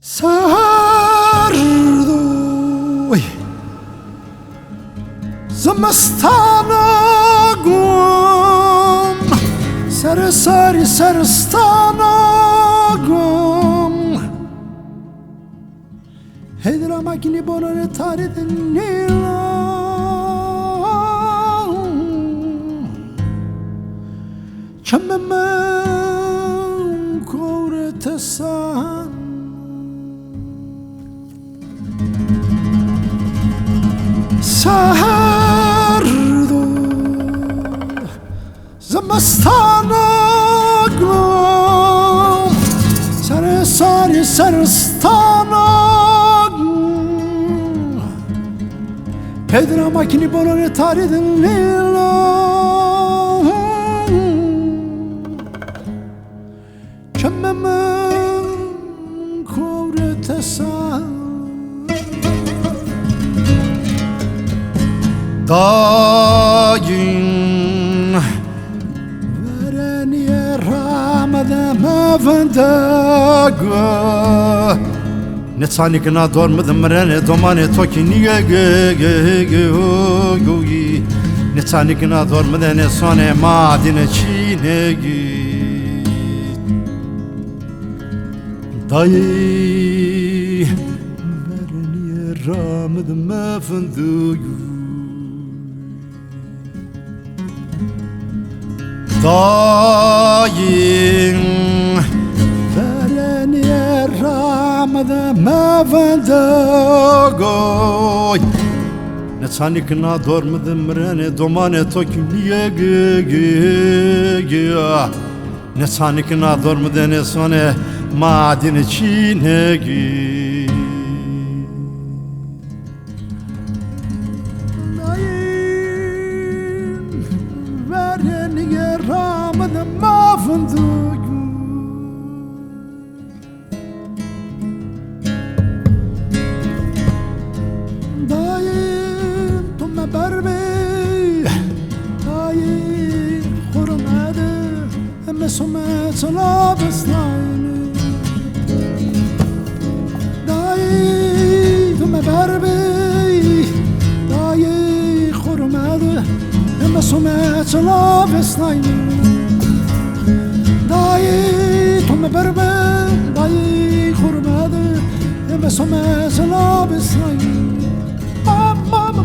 Sardoy Zamastanagum Sarasari Sarastanagum Hedra makini bonore taridin nila Çammemen kore tesan Sardo Zamastanagum Sarasari Sarastanagum Hedra makini bonore taridin nila Çammemen kore tesan Dağın vereni ramada mavandaga Ne sanikna dormadım rene domane toki niye Ne sanikna dormadı ne sone madine çine Dayı vereni ramada mavandaga Dayın vereni ramada mavandagoy Ne sanikna dormadım rene domane toki niye Ne sanikna dormadı ne sone madine çine Ramada mavandagu Dayın tumme berbe Dayın hurmada Emme sumet salabeslayni Dayın tumme berbe Dayın hurmada Emme sumet salabeslayni Dayı tumme berbe Dayı hurmada Emme sumet salabeslayni Mama